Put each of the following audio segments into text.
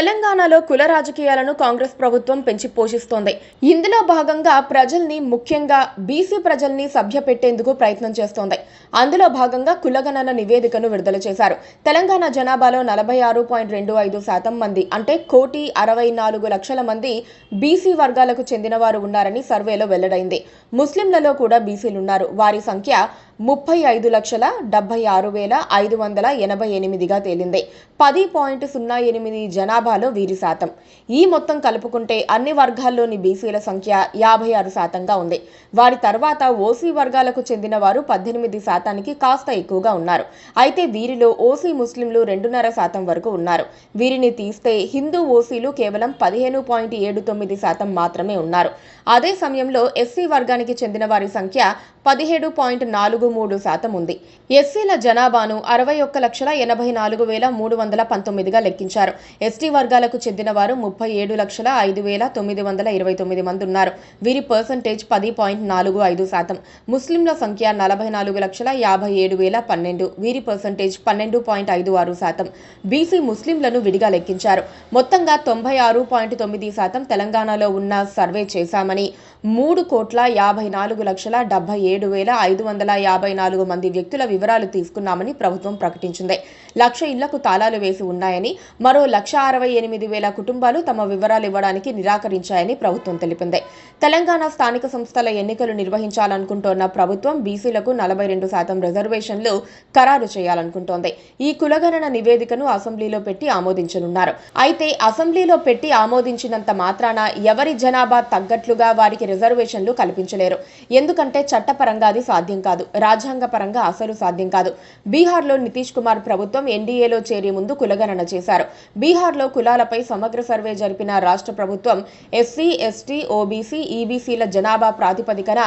తెలంగాణలో కుల రాజకీయాలను కాంగ్రెస్ ప్రభుత్వం పెంచి పోషిస్తోంది. ఇందులో భాగంగా ప్రజల్ని, ముఖ్యంగా బీసీ ప్రజల్ని సభ్యపెట్టేందుకు ప్రయత్నం చేస్తోంది. అందులో భాగంగా కులగణన నివేదికను విడుదల చేశారు. తెలంగాణ జనాభాలో 46.25% మంది అంటే 1,64,00,000 మంది బీసీ వర్గాలకు చెందిన వారు ఉన్నారని సర్వేలో వెల్లడైంది. ముస్లింలలో కూడా బీసీలున్నారు. వారి సంఖ్య 35,76,588గా తేలింది. 10.08 జనాభాలో వీరి శాతం. ఈ మొత్తం కలుపుకుంటే అన్ని వర్గాల్లోని బీసీల సంఖ్య 56%గా ఉంది. వారి తర్వాత ఓసీ వర్గాలకు చెందిన వారు 18%కి కాస్త ఎక్కువగా ఉన్నారు. అయితే వీరిలో ఓసీ ముస్లింలు 2.5% వరకు ఉన్నారు. వీరిని తీస్తే హిందూ ఓసీలు కేవలం 15.79% మాత్రమే ఉన్నారు. అదే సమయంలో ఎస్సీ వర్గానికి చెందిన వారి సంఖ్య 17.43% ఉంది. ఎస్సీల జనాభాను 61,84,319గా లెక్కించారు. ఎస్టీ వర్గాలకు చెందిన వారు 37,05,929 మంది ఉన్నారు. వీరి పర్సెంటేజ్ 10.45%. ముస్లింల సంఖ్య 44,57,012. వీరి పర్సెంటేజ్ 12.56%. బీసీ ముస్లింలను విడిగా లెక్కించారు. మొత్తంగా 96.9% తెలంగాణలో ఉన్న సర్వే చేశామని 3,54,77,554 మంది వ్యక్తుల వివరాలు తీసుకున్నామని ప్రభుత్వం ప్రకటించింది. 1,00,000 ఇళ్లకు తాళాలు వేసి ఉన్నాయని, మరో 1,68,000 కుటుంబాలు తమ వివరాలు ఇవ్వడానికి నిరాకరించాయని ప్రభుత్వం తెలిపింది. తెలంగాణ స్థానిక సంస్థల ఎన్నికలు నిర్వహించాలనుకుంటోన్న ప్రభుత్వం బీసీలకు 42% రిజర్వేషన్లు ఖరారు చేయాలనుకుంటోంది. ఈ కులగణన నివేదికను అసెంబ్లీలో పెట్టి ఆమోదించనున్నారు. అయితే అసెంబ్లీలో పెట్టి ఆమోదించినంత మాత్రాన ఎవరి జనాభా తగ్గట్లుగా వారికి రిజర్వేషన్లు కల్పించలేరు. ఎందుకంటే చట్టపరంగా అది సాధ్యం కాదు. రాజ్యాంగ పరంగా అసలు సాధ్యం కాదు. బీహార్లో నితీష్ కుమార్ ప్రభుత్వం ఎన్డీఏలో చేరే ముందు కులగణన చేశారు. బీహార్లో కులాలపై సమగ్ర సర్వే జరిపిన రాష్ట్ర ప్రభుత్వం ఎస్సీ, ఎస్టీ, ఓబీసీ, ఈబీసీల జనాభా ప్రాతిపదికన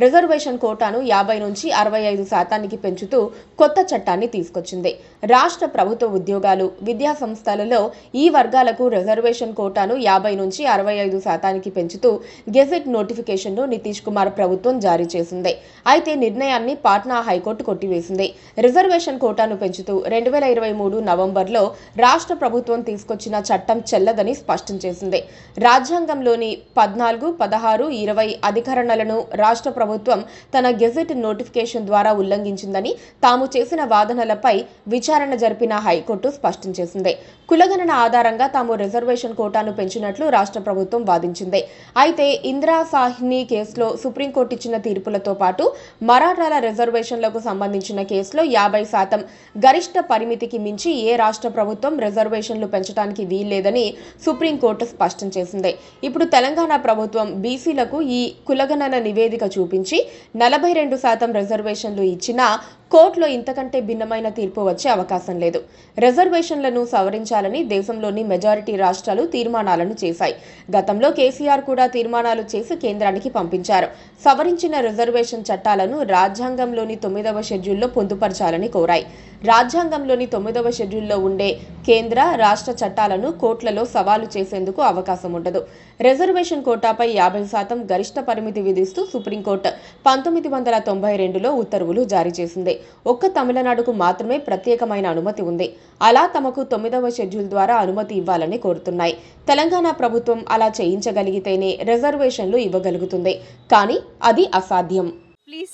రిజర్వేషన్ కోటాను 50 నుంచి 65% పెంచుతూ కొత్త చట్టాన్ని తీసుకొచ్చింది. రాష్ట్ర ప్రభుత్వ ఉద్యోగాలు, విద్యా సంస్థలలో ఈ వర్గాలకు రిజర్వేషన్ కోటాను 50 నుంచి 65% పెంచుతూ గెజెట్ నోటిఫికేషన్ను నితీష్ కుమార్ ప్రభుత్వం జారీ చేసింది. అయితే నిర్ణయాన్ని పాట్నా హైకోర్టు కొట్టివేసింది. రిజర్వేషన్ కోటాను పెంచుతూ 2023 నవంబర్లో రాష్ట్ర ప్రభుత్వం తీసుకొచ్చిన చట్టం చెల్లదని స్పష్టం చేసింది. రాజ్యాంగంలోని 14, 16, 20 అధికరణలను రాష్ట్ర ప్రభుత్వం తన గెజెట్ నోటిఫికేషన్ ద్వారా ఉల్లంఘించిందని తాము చేసిన వాదనలపై విచారణ జరిపిన హైకోర్టు స్పష్టం చేసింది. కులగణన ఆధారంగా తాము రిజర్వేషన్ కోటాను పెంచినట్లు రాష్ట్ర ప్రభుత్వం వాదించింది. అయితే ఇందిరా సాహ్ని కేసులో సుప్రీంకోర్టు ఇచ్చిన తీర్పులతో పాటు మరాఠాల రిజర్వేషన్లకు సంబంధించిన కేసులో 50% గరిష్ట పరిమితికి మించి ఏ రాష్ట్ర ప్రభుత్వం రిజర్వేషన్లు పెంచడానికి వీల్లేదని సుప్రీంకోర్టు స్పష్టం చేసింది. ఇప్పుడు తెలంగాణ ప్రభుత్వం బీసీలకు ఈ కులగణన నివేదిక చూపించి 42% రిజర్వేషన్లు ఇచ్చినా కోర్టులో ఇంతకంటే భిన్నమైన తీర్పు వచ్చే అవకాశం లేదు. రిజర్వేషన్లను సవరించాలని దేశంలోని మెజారిటీ రాష్ట్రాలు తీర్మానాలను చేశాయి. గతంలో కేసీఆర్ కూడా తీర్మానాలు చేసి కేంద్రానికి పంపించారు. సవరించిన రిజర్వేషన్ చట్టాలను రాజ్యాంగంలోని 9వ షెడ్యూల్లో పొందుపరచాలని కోరాయి. రాజ్యాంగంలోని 9వ షెడ్యూల్లో ఉండే కేంద్ర, రాష్ట్ర చట్టాలను కోర్టులలో సవాలు చేసేందుకు అవకాశం ఉండదు. రిజర్వేషన్ కోటాపై 50% గరిష్ట పరిమితి విధిస్తూ సుప్రీంకోర్టు 1992లో ఉత్తర్వులు జారీ చేసింది. ఒక్క తమిళనాడుకు మాత్రమే ప్రత్యేకమైన అనుమతి ఉంది. అలా తమకు 9వ షెడ్యూల్ ద్వారా అనుమతి ఇవ్వాలని కోరుతున్నాయి. తెలంగాణ ప్రభుత్వం అలా చేయించగలిగితేనే రిజర్వేషన్లు ఇవ్వగలుగుతుంది. కానీ అది అసాధ్యం. Please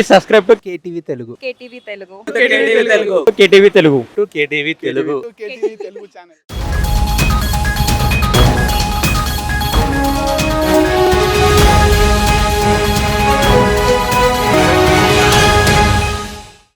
subscribe to KTV Telugu. KTV Telugu. KTV Telugu. KTV Telugu channel.